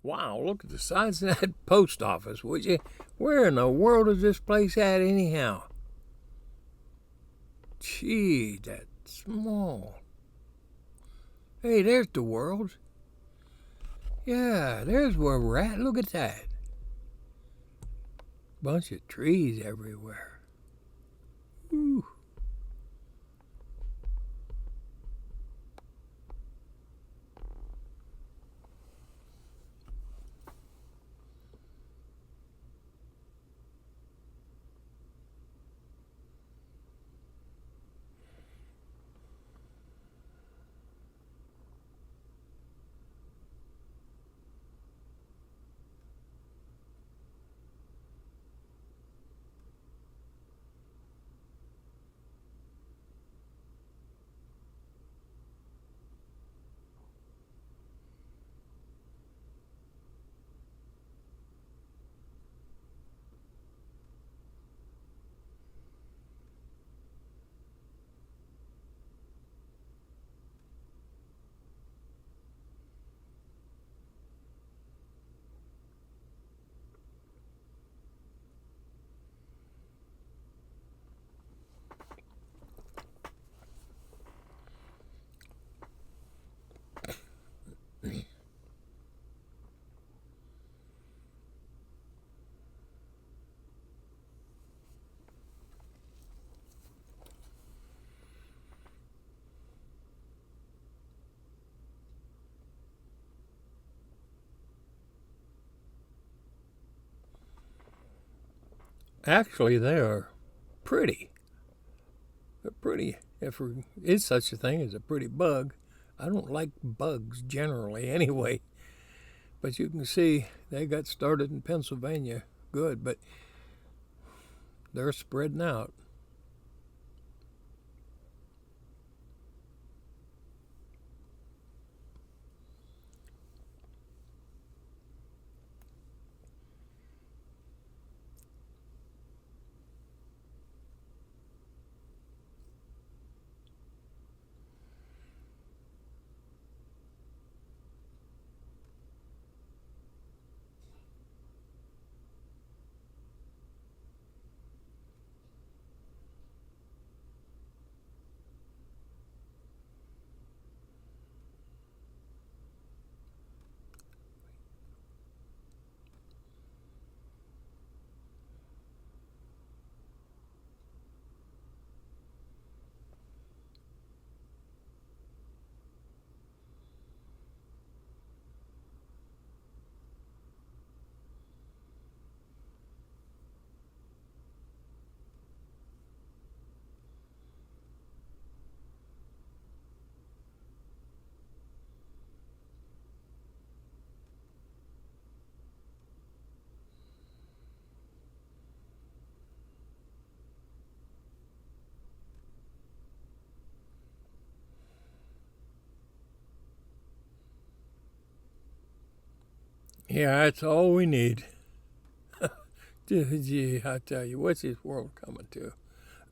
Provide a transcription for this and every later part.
Wow, look at the size of that post office, would you? Where in the world is this place at anyhow? Gee, that's small. Hey, there's the world. Yeah, there's where we're at. Look at that. Bunch of trees everywhere. Ooh. Actually, they are pretty. They're pretty. If there is such a thing as a pretty bug. I don't like bugs generally anyway. But you can see they got started in Pennsylvania good, but they're spreading out. Yeah, that's all we need. Gee, I tell you, what's this world coming to?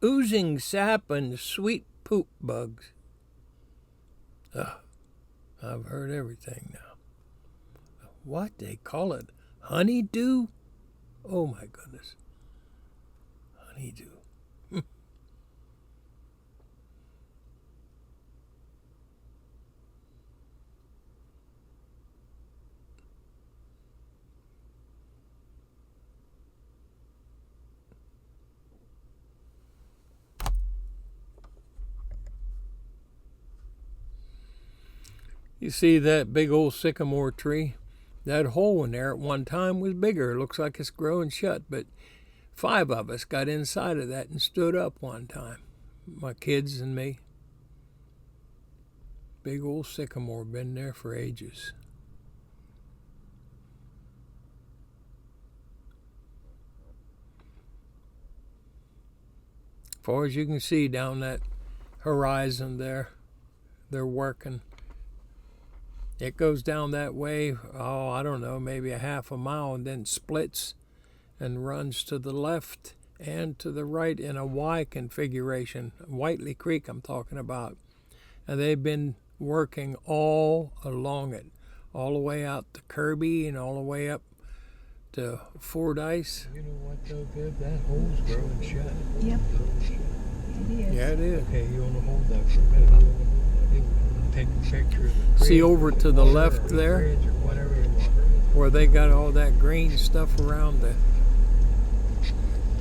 Oozing sap and sweet poop bugs. Ugh, I've heard everything now. What they call it? Honeydew? Oh my goodness. Honeydew. You see that big old sycamore tree? That hole in there at one time was bigger. It looks like it's growing shut, but 5 of us got inside of that and stood up one time. My kids and me. Big old sycamore, been there for ages. As far as you can see down that horizon there, they're working. It goes down that way, oh, I don't know, maybe a half a mile, and then splits and runs to the left and to the right in a Y configuration. Whitley Creek I'm talking about. And they've been working all along it. all the way out to Kirby and all the way up to Fordyce. You know what though, Viv? That hole's growing shut. Yep. It is. Yeah, it is. Okay, you want to hold that for a minute? Take a picture of the See bridge over or to the water left or there? bridge or whatever you want. Where they got all that green stuff around to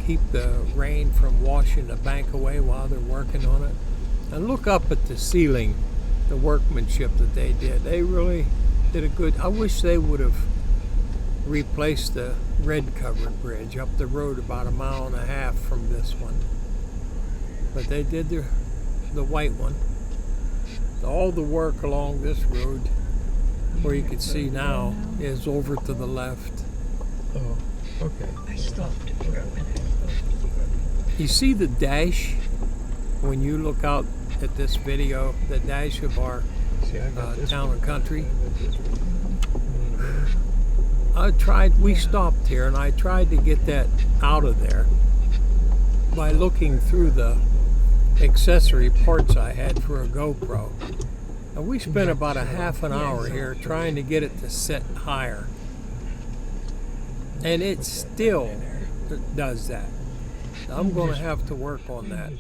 keep the rain from washing the bank away while they're working on it. And look up at the ceiling, the workmanship that they did. They really did a good. I wish they would have replaced the red covered bridge up the road about 1.5 miles from this one. But they did the white one. All the work along this road, where you can see now, is over to the left. Oh, okay. I stopped for a minute. You see the dash when you look out at this video, the dash of our See, I got this town one. and country. Mhm. We stopped here and I tried to get that out of there by looking through the accessory parts I had for a GoPro. And we spent about a half an hour here trying to get it to set higher. And it still does that. I'm going to have to work on that.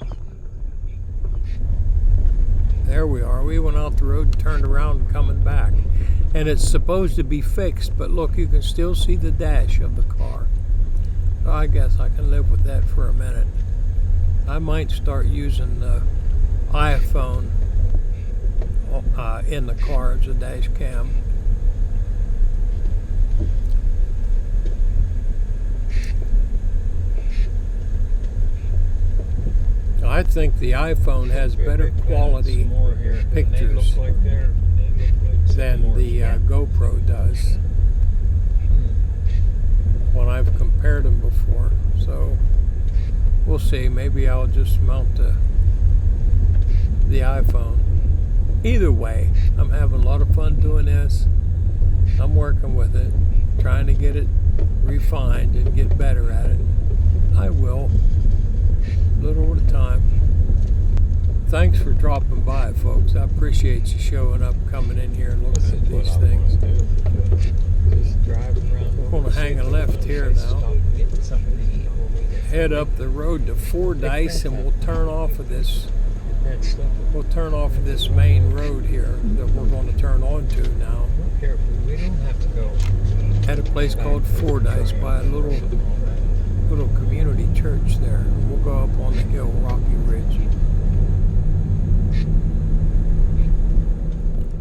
There we are. We went out the road and turned around and coming back. And it's supposed to be fixed, but look, you can still see the dash of the car. So I guess I can live with that for a minute. I might start using the iPhone in the car as a dash cam. I think the iPhone has better quality pictures than the GoPro does when I've compared them before. So we'll see. Maybe I'll just mount the iPhone. Either way, I'm having a lot of fun doing this. I'm working with it, trying to get it refined and get better at it. I will, a little at a time. Thanks for dropping by, folks. I appreciate you showing up, coming in here and looking at these things. We're going to hang a left here now. Head up the road to Fordyce, and we'll turn off of this. We'll turn off of this main road here that we're going to turn onto now. We don't have to go. At a place called Fordyce by a little community church there. We'll go up on the hill, Rocky Ridge.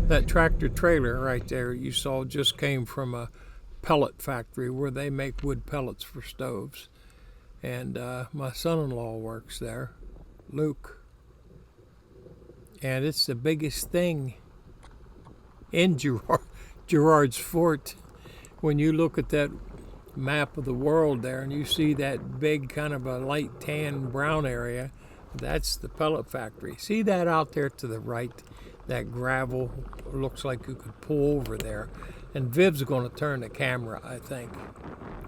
That tractor trailer right there you saw just came from a pellet factory where they make wood pellets for stoves. And my son-in-law works there, Luke. And it's the biggest thing in Garard's Fort. When you look at that map of the world there and you see that big kind of a light tan brown area, that's the pellet factory. See that out there to the right? That gravel looks like you could pull over there. And Viv's going to turn the camera, I think,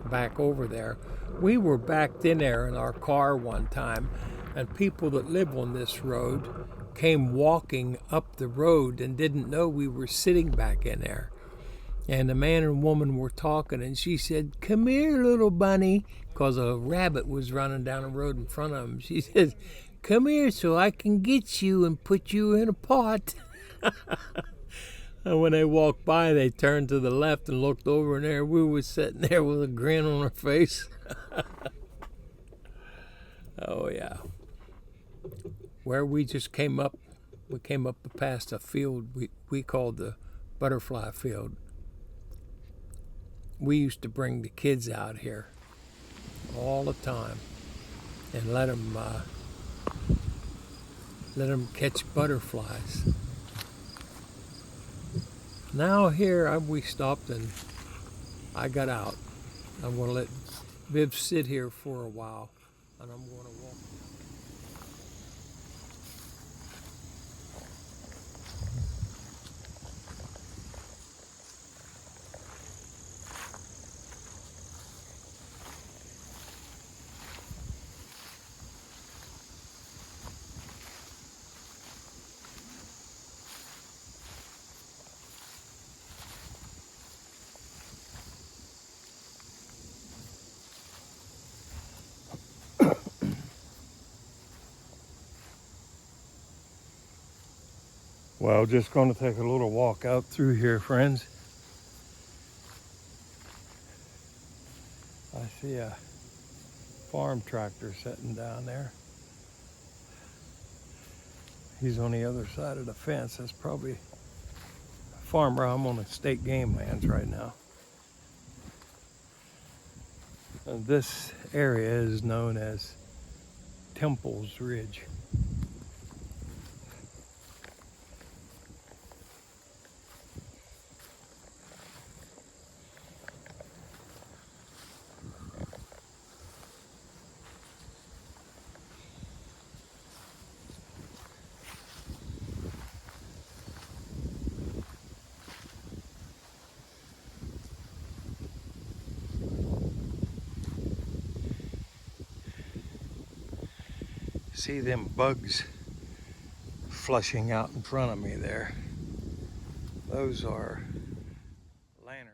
back over there. We were backed in there in our car one time, and people that live on this road came walking up the road and didn't know we were sitting back in there. And the man and woman were talking, and she said, "Come here, little bunny," because a rabbit was running down the road in front of them. She said, "Come here so I can get you and put you in a pot." And when they walked by, they turned to the left and looked over, and there we were sitting there with a grin on our face. Oh, yeah. Where we just came up past a field we called the butterfly field. We used to bring the kids out here all the time and let them catch butterflies. Now here we stopped and I got out. I'm going to let Viv sit here for a while, and I'm going to walk. Well, just going to take a little walk out through here, friends. I see a farm tractor sitting down there. He's on the other side of the fence. That's probably a farmer. I'm on the state game lands right now. And this area is known as Temple's Ridge. See them bugs flushing out in front of me there? Those are lanternflies.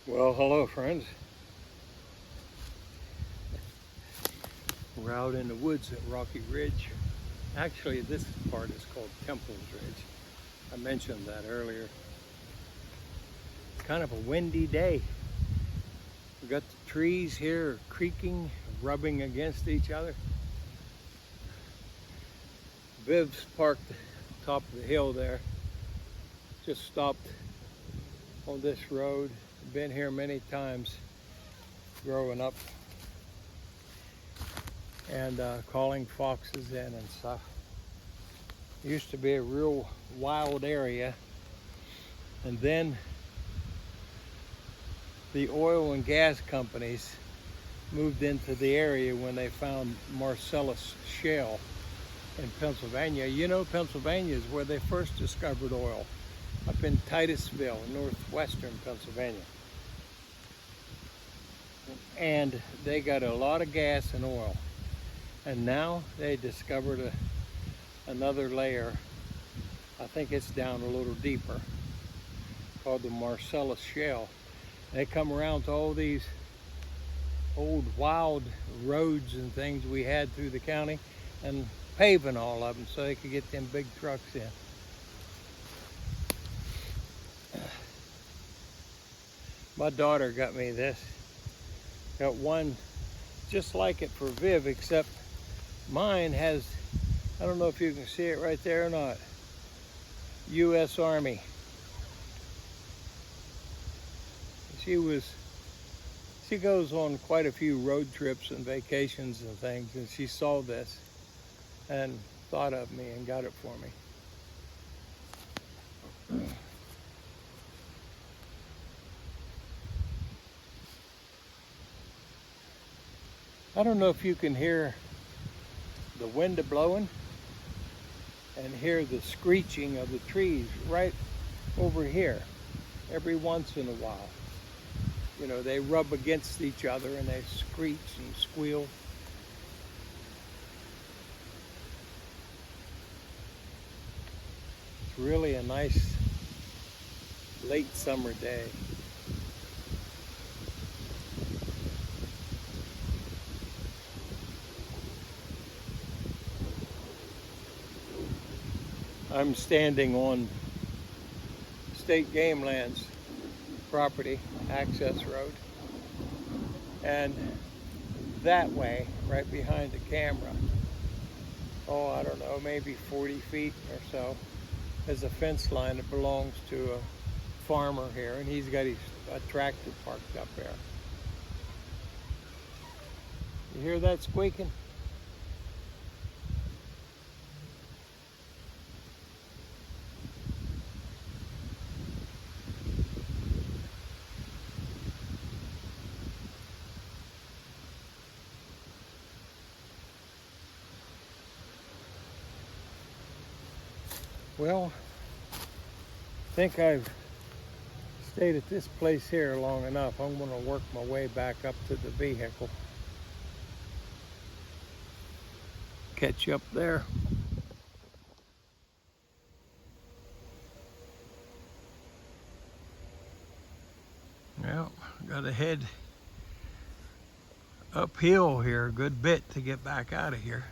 Well, hello, friends. We're out in the woods at Rocky Ridge. Actually, this part is called Temple's Ridge. I mentioned that earlier. It's kind of a windy day. We got the trees here creaking, rubbing against each other. Viv's parked at the top of the hill there. Just stopped on this road. Been here many times growing up, and calling foxes in and stuff. It used to be a real wild area, and then the oil and gas companies moved into the area when they found Marcellus shale in Pennsylvania. You know, Pennsylvania is where they first discovered oil, up in Titusville, northwestern Pennsylvania. And they got a lot of gas and oil. And now they discovered another layer. I think it's down a little deeper, called the Marcellus shale. They come around to all these old wild roads and things we had through the county and paving all of them so they could get them big trucks in. My daughter got me this. Got one just like it for Viv, except mine has, I don't know if you can see it right there or not, U.S. Army. She goes on quite a few road trips and vacations and things, and she saw this and thought of me and got it for me. I don't know if you can hear the wind blowing and hear the screeching of the trees right over here every once in a while. You know, they rub against each other and they screech and squeal. It's really a nice late summer day. I'm standing on state game lands property access road, and that way, right behind the camera, oh, I don't know, maybe 40 feet or so, is a fence line that belongs to a farmer here, and he's got a tractor parked up there. You hear that squeaking? Well, I think I've stayed at this place here long enough. I'm going to work my way back up to the vehicle. Catch you up there. Well, got to head uphill here a good bit to get back out of here.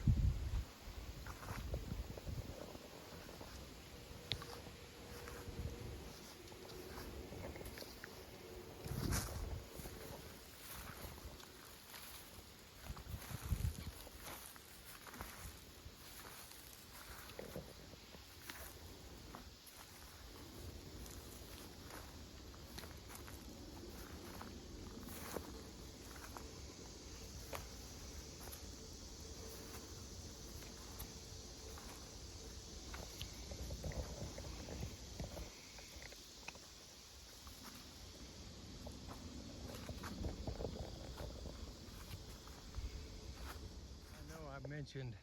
I mentioned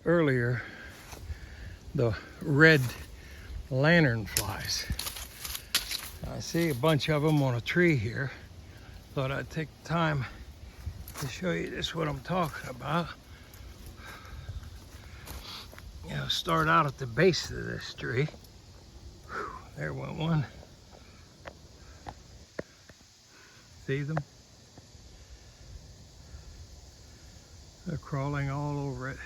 earlier the red lanternflies. I see a bunch of them on a tree here. Thought I'd take the time to show you just what I'm talking about. You know, start out at the base of this tree. Whew, there went one. See them? They're crawling all over it.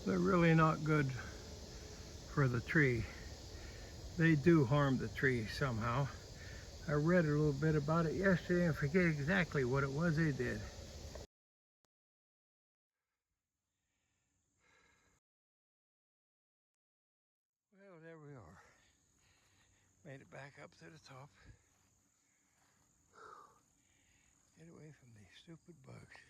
They're really not good for the tree. They do harm the tree somehow. I read a little bit about it yesterday and forget exactly what it was they did. Well, there we are. Made it back up to the top. Get away from these stupid bugs.